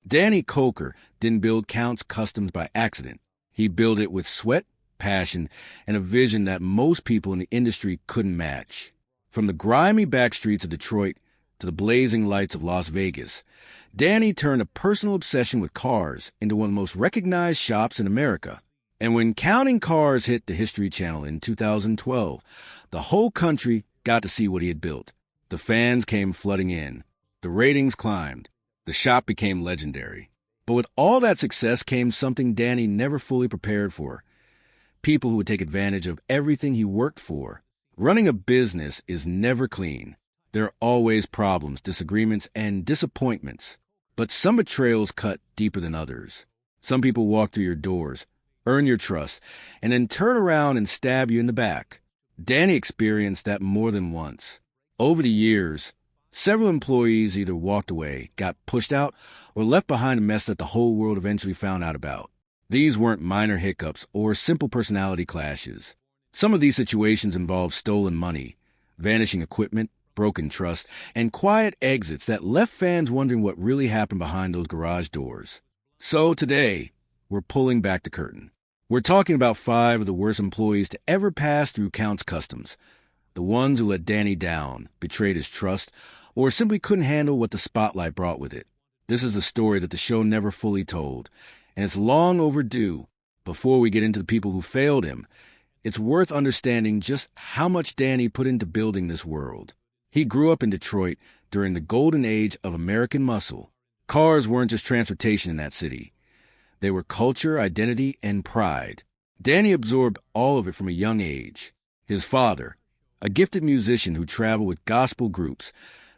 Danny Koker didn't build Count's Customs by accident. He built it with sweat, passion, and a vision that most people in the industry couldn't match. From the grimy back streets of Detroit to the blazing lights of Las Vegas, Danny turned a personal obsession with cars into one of the most recognized shops in America. And when Counting Cars hit the History Channel in 2012, the whole country got to see what he had built. The fans came flooding in. The ratings climbed. The shop became legendary. But with all that success came something Danny never fully prepared for. People who would take advantage of everything he worked for. Running a business is never clean. There are always problems, disagreements, and disappointments. But some betrayals cut deeper than others. Some people walk through your doors, earn your trust, and then turn around and stab you in the back. Danny experienced that more than once. Over the years, several employees either walked away, got pushed out, or left behind a mess that the whole world eventually found out about. These weren't minor hiccups or simple personality clashes. Some of these situations involved stolen money, vanishing equipment, broken trust, and quiet exits that left fans wondering what really happened behind those garage doors. So today, we're pulling back the curtain. We're talking about 5 of the worst employees to ever pass through Count's Customs. The ones who let Danny down, betrayed his trust, or simply couldn't handle what the spotlight brought with it. This is a story that the show never fully told, and it's long overdue. Before we get into the people who failed him, it's worth understanding just how much Danny put into building this world. He grew up in Detroit during the golden age of American muscle. Cars weren't just transportation in that city. They were culture, identity, and pride. Danny absorbed all of it from a young age. His father, a gifted musician who traveled with gospel groups,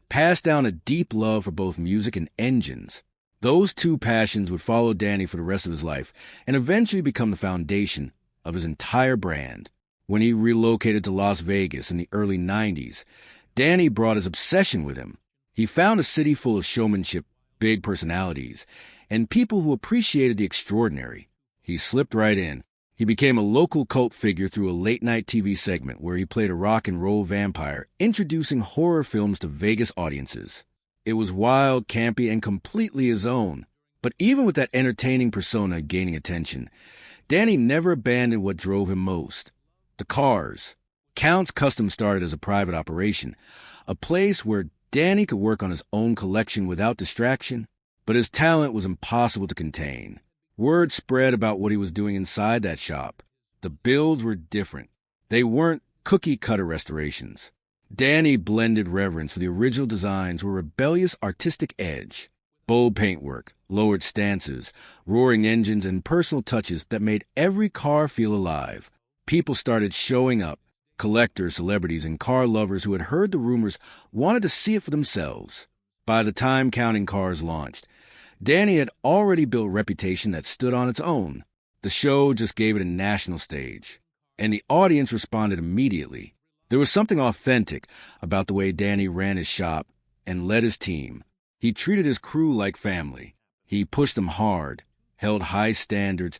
passed down a deep love for both music and engines. Those two passions would follow Danny for the rest of his life and eventually become the foundation of his entire brand. When he relocated to Las Vegas in the early 90s, Danny brought his obsession with him. He found a city full of showmanship, big personalities, and people who appreciated the extraordinary. He slipped right in. He became a local cult figure through a late-night TV segment where he played a rock and roll vampire, introducing horror films to Vegas audiences. It was wild, campy, and completely his own. But even with that entertaining persona gaining attention, Danny never abandoned what drove him most: the cars. Count's Customs started as a private operation, a place where Danny could work on his own collection without distraction, but his talent was impossible to contain. Word spread about what he was doing inside that shop. The builds were different. They weren't cookie-cutter restorations. Danny blended reverence for the original designs with rebellious artistic edge. Bold paintwork, lowered stances, roaring engines, and personal touches that made every car feel alive. People started showing up. Collectors, celebrities, and car lovers who had heard the rumors wanted to see it for themselves. By the time Counting Cars launched, Danny had already built a reputation that stood on its own. The show just gave it a national stage, and the audience responded immediately. There was something authentic about the way Danny ran his shop and led his team. He treated his crew like family. He pushed them hard, held high standards,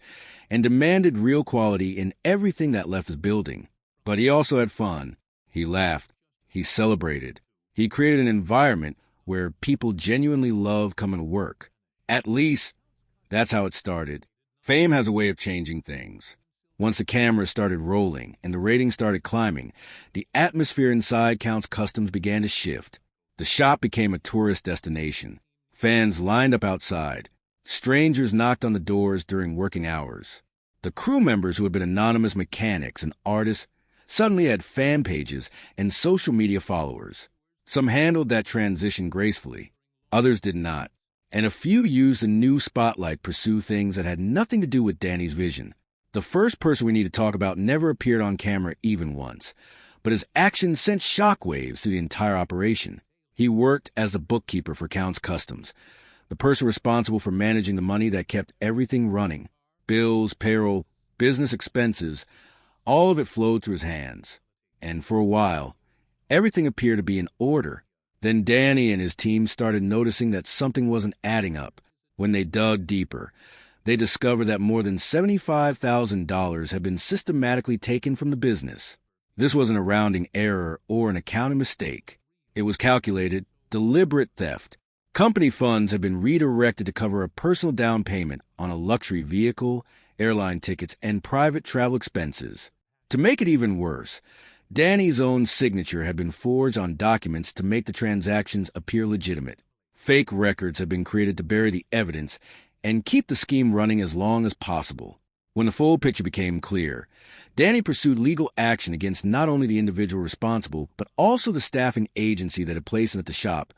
and demanded real quality in everything that left his building. But he also had fun. He laughed. He celebrated. He created an environment where people genuinely loved coming to work. At least, that's how it started. Fame has a way of changing things. Once the cameras started rolling and the ratings started climbing, the atmosphere inside Count's Customs began to shift. The shop became a tourist destination. Fans lined up outside. Strangers knocked on the doors during working hours. The crew members who had been anonymous mechanics and artists suddenly had fan pages and social media followers. Some handled that transition gracefully. Others did not. And a few used the new spotlight to pursue things that had nothing to do with Danny's vision. The first person we need to talk about never appeared on camera even once, but his actions sent shockwaves through the entire operation. He worked as the bookkeeper for Count's Customs, the person responsible for managing the money that kept everything running. Bills, payroll, business expenses, all of it flowed through his hands. And for a while, everything appeared to be in order. Then Danny and his team started noticing that something wasn't adding up. When they dug deeper, they discovered that more than $75,000 had been systematically taken from the business. This wasn't a rounding error or an accounting mistake. It was calculated, deliberate theft. Company funds have been redirected to cover a personal down payment on a luxury vehicle, airline tickets, and private travel expenses. To make it even worse, Danny's own signature had been forged on documents to make the transactions appear legitimate. Fake records have been created to bury the evidence and keep the scheme running as long as possible. When the full picture became clear, Danny pursued legal action against not only the individual responsible, but also the staffing agency that had placed him at the shop,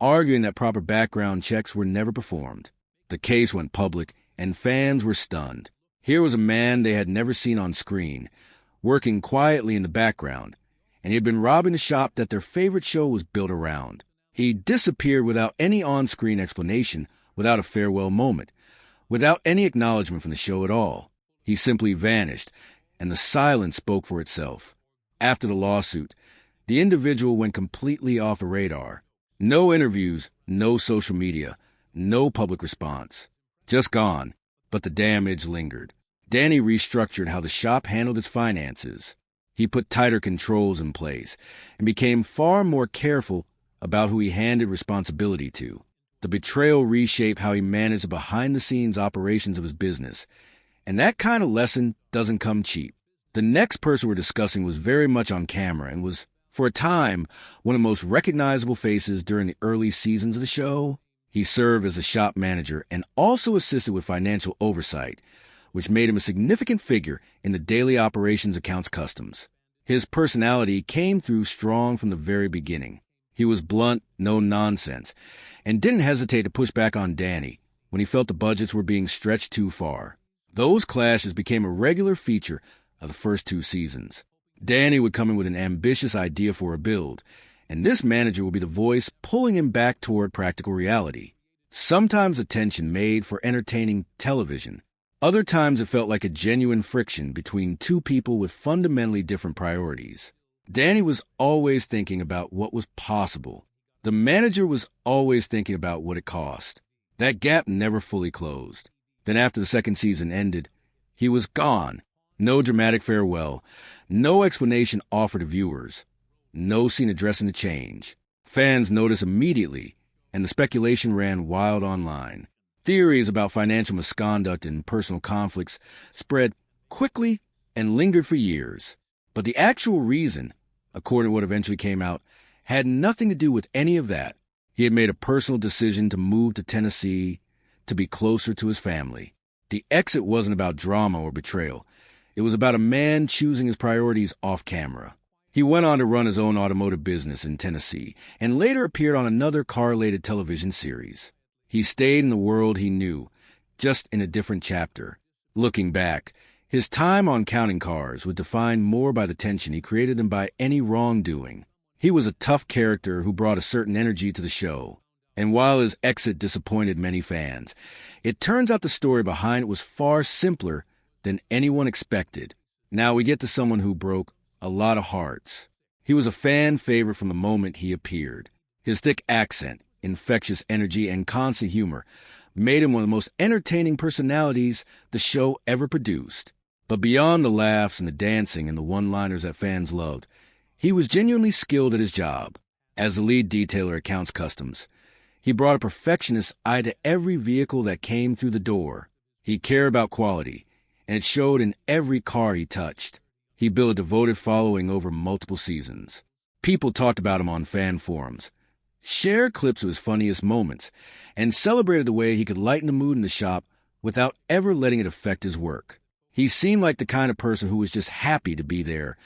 arguing that proper background checks were never performed. The case went public, and fans were stunned. Here was a man they had never seen on screen, working quietly in the background, and he had been robbing the shop that their favorite show was built around. He disappeared without any on-screen explanation, without a farewell moment, without any acknowledgement from the show at all. He simply vanished, and the silence spoke for itself. After the lawsuit, the individual went completely off the radar. No interviews, no social media, no public response. Just gone, but the damage lingered. Danny restructured how the shop handled its finances. He put tighter controls in place and became far more careful about who he handed responsibility to. The betrayal reshaped how he managed the behind-the-scenes operations of his business, and that kind of lesson doesn't come cheap. The next person we're discussing was very much on camera and was, for a time, one of the most recognizable faces during the early seasons of the show. He served as a shop manager and also assisted with financial oversight, which made him a significant figure in the daily operations accounts Kustoms. His personality came through strong from the very beginning. He was blunt, no nonsense, and didn't hesitate to push back on Danny when he felt the budgets were being stretched too far. Those clashes became a regular feature of the first 2 seasons. Danny would come in with an ambitious idea for a build, and this manager would be the voice pulling him back toward practical reality. Sometimes the tension made for entertaining television. Other times it felt like a genuine friction between 2 people with fundamentally different priorities. Danny was always thinking about what was possible. The manager was always thinking about what it cost. That gap never fully closed. Then after the second season ended, he was gone. No dramatic farewell, no explanation offered to viewers, no scene addressing the change. Fans noticed immediately, and the speculation ran wild online. Theories about financial misconduct and personal conflicts spread quickly and lingered for years. But the actual reason, according to what eventually came out, had nothing to do with any of that. He had made a personal decision to move to Tennessee to be closer to his family. The exit wasn't about drama or betrayal. It was about a man choosing his priorities off camera. He went on to run his own automotive business in Tennessee and later appeared on another car-related television series. He stayed in the world he knew, just in a different chapter. Looking back, his time on counting cars was defined more by the tension he created than by any wrongdoing. He was a tough character who brought a certain energy to the show. And while his exit disappointed many fans, it turns out the story behind it was far simpler than anyone expected. Now we get to someone who broke a lot of hearts. He was a fan favorite from the moment he appeared. His thick accent, infectious energy, and constant humor made him one of the most entertaining personalities the show ever produced. But beyond the laughs and the dancing and the one-liners that fans loved, he was genuinely skilled at his job. As the lead detailer at Counts Kustoms, he brought a perfectionist eye to every vehicle that came through the door. He cared about quality, and it showed in every car he touched. He built a devoted following over multiple seasons. People talked about him on fan forums, shared clips of his funniest moments, and celebrated the way he could lighten the mood in the shop without ever letting it affect his work. He seemed like the kind of person who was just happy to be there,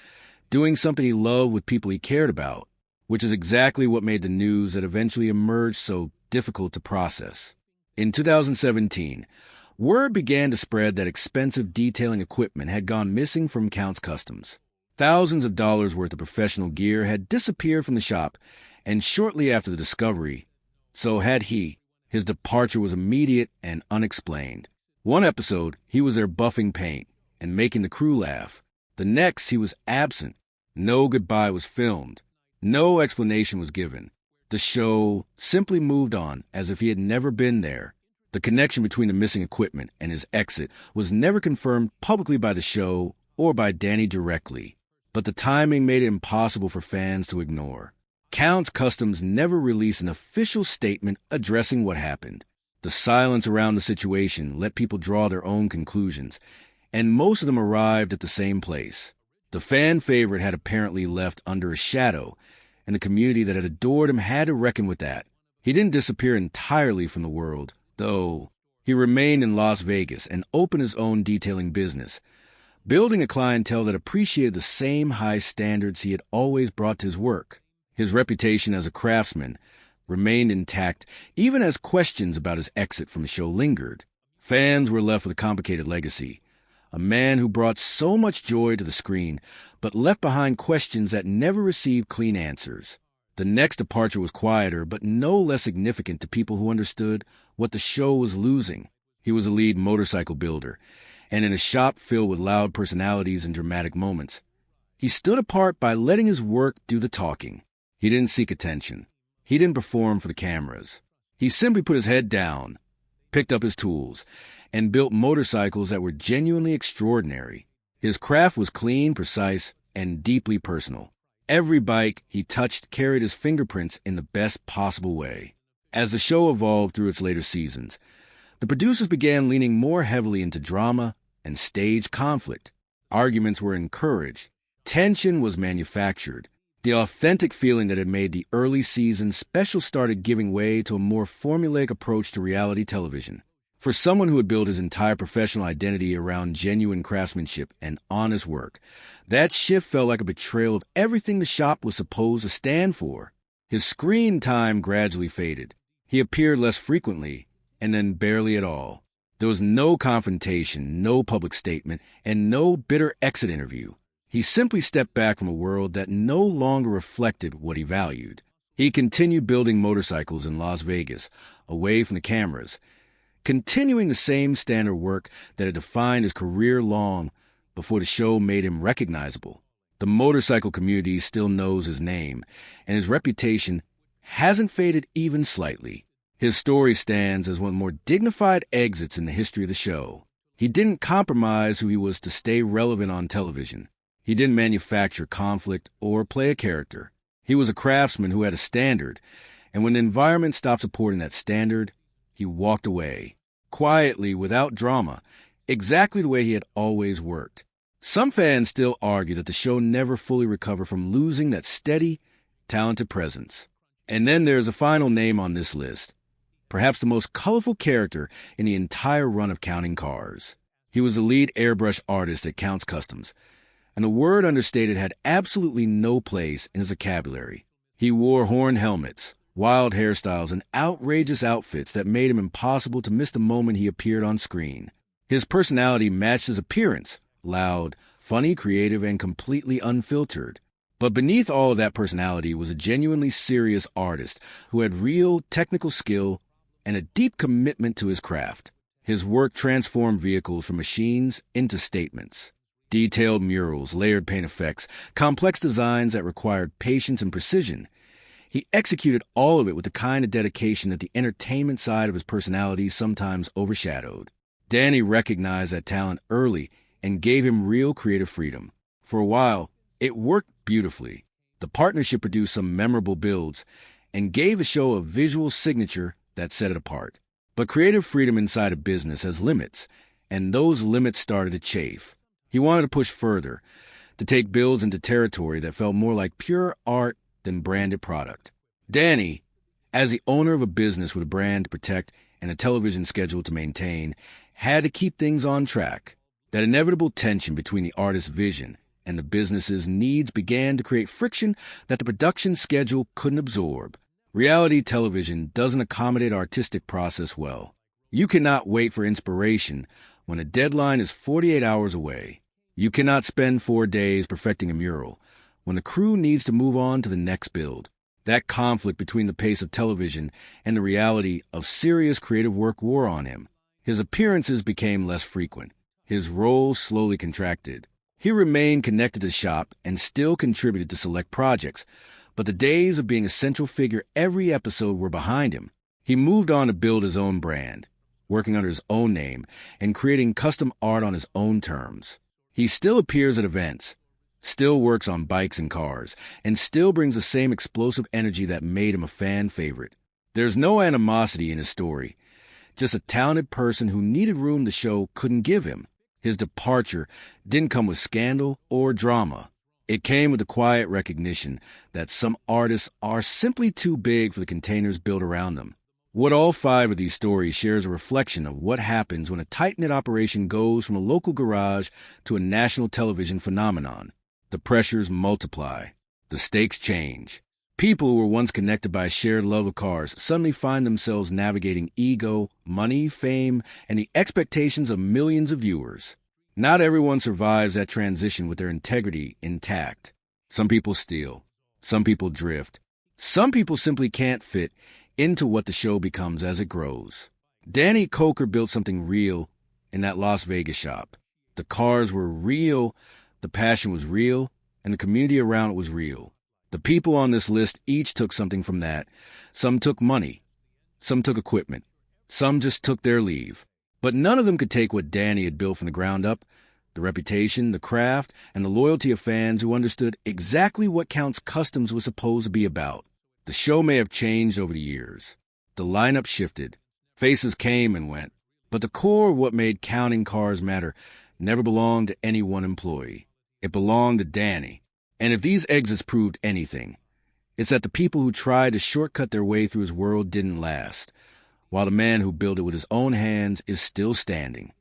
doing something he loved with people he cared about, which is exactly what made the news that eventually emerged so difficult to process. In 2017, word began to spread that expensive detailing equipment had gone missing from Counts Kustoms. Thousands of dollars worth of professional gear had disappeared from the shop, and shortly after the discovery, so had he, his departure was immediate and unexplained. One episode, he was there buffing paint and making the crew laugh. The next, he was absent. No goodbye was filmed. No explanation was given. The show simply moved on as if he had never been there. The connection between the missing equipment and his exit was never confirmed publicly by the show or by Danny directly, but the timing made it impossible for fans to ignore. Counts Customs never released an official statement addressing what happened. The silence around the situation let people draw their own conclusions, and most of them arrived at the same place. The fan favorite had apparently left under a shadow, and the community that had adored him had to reckon with that. He didn't disappear entirely from the world, though. He remained in Las Vegas and opened his own detailing business, building a clientele that appreciated the same high standards he had always brought to his work. His reputation as a craftsman remained intact, even as questions about his exit from the show lingered. Fans were left with a complicated legacy. A man who brought so much joy to the screen, but left behind questions that never received clean answers. The next departure was quieter, but no less significant to people who understood what the show was losing. He was a lead motorcycle builder, and in a shop filled with loud personalities and dramatic moments, he stood apart by letting his work do the talking. He didn't seek attention. He didn't perform for the cameras. He simply put his head down, picked up his tools, and built motorcycles that were genuinely extraordinary. His craft was clean, precise, and deeply personal. Every bike he touched carried his fingerprints in the best possible way. As the show evolved through its later seasons, the producers began leaning more heavily into drama and stage conflict. Arguments were encouraged. Tension was manufactured. The authentic feeling that had made the early seasons special started giving way to a more formulaic approach to reality television. For someone who had built his entire professional identity around genuine craftsmanship and honest work, that shift felt like a betrayal of everything the shop was supposed to stand for. His screen time gradually faded. He appeared less frequently, and then barely at all. There was no confrontation, no public statement, and no bitter exit interview. He simply stepped back from a world that no longer reflected what he valued. He continued building motorcycles in Las Vegas, away from the cameras, continuing the same standard work that had defined his career long before the show made him recognizable. The motorcycle community still knows his name, and his reputation hasn't faded even slightly. His story stands as one of the more dignified exits in the history of the show. He didn't compromise who he was to stay relevant on television. He didn't manufacture conflict or play a character. He was a craftsman who had a standard, and when the environment stopped supporting that standard, he walked away, quietly, without drama, exactly the way he had always worked. Some fans still argue that the show never fully recovered from losing that steady, talented presence. And then there's a final name on this list, perhaps the most colorful character in the entire run of Counting Cars. He was the lead airbrush artist at Counts Customs, and the word understated had absolutely no place in his vocabulary. He wore horned helmets, wild hairstyles, and outrageous outfits that made him impossible to miss the moment he appeared on screen. His personality matched his appearance, loud, funny, creative, and completely unfiltered. But beneath all of that personality was a genuinely serious artist who had real technical skill and a deep commitment to his craft. His work transformed vehicles from machines into statements. Detailed murals, layered paint effects, complex designs that required patience and precision. He executed all of it with the kind of dedication that the entertainment side of his personality sometimes overshadowed. Danny recognized that talent early and gave him real creative freedom. For a while, it worked beautifully. The partnership produced some memorable builds and gave the show a visual signature that set it apart. But creative freedom inside a business has limits, and those limits started to chafe. He wanted to push further, to take builds into territory that felt more like pure art than branded product. Danny, as the owner of a business with a brand to protect and a television schedule to maintain, had to keep things on track. That inevitable tension between the artist's vision and the business's needs began to create friction that the production schedule couldn't absorb. Reality television doesn't accommodate artistic process well. You cannot wait for inspiration when a deadline is 48 hours away. You cannot spend 4 days perfecting a mural when the crew needs to move on to the next build. That conflict between the pace of television and the reality of serious creative work wore on him. His appearances became less frequent. His role slowly contracted. He remained connected to the shop and still contributed to select projects, but the days of being a central figure every episode were behind him. He moved on to build his own brand, working under his own name and creating custom art on his own terms. He still appears at events, still works on bikes and cars, and still brings the same explosive energy that made him a fan favorite. There's no animosity in his story, just a talented person who needed room the show couldn't give him. His departure didn't come with scandal or drama. It came with the quiet recognition that some artists are simply too big for the containers built around them. What all 5 of these stories shares a reflection of what happens when a tight-knit operation goes from a local garage to a national television phenomenon. The pressures multiply. The stakes change. People who were once connected by a shared love of cars suddenly find themselves navigating ego, money, fame, and the expectations of millions of viewers. Not everyone survives that transition with their integrity intact. Some people steal. Some people drift. Some people simply can't fit into what the show becomes as it grows. Danny Koker built something real in that Las Vegas shop. The cars were real, the passion was real, and the community around it was real. The people on this list each took something from that. Some took money. Some took equipment. Some just took their leave. But none of them could take what Danny had built from the ground up: the reputation, the craft, and the loyalty of fans who understood exactly what Count's Kustoms was supposed to be about. The show may have changed over the years. The lineup shifted. Faces came and went. But the core of what made counting cars matter never belonged to any one employee. It belonged to Danny. And if these exits proved anything, it's that the people who tried to shortcut their way through his world didn't last, while the man who built it with his own hands is still standing.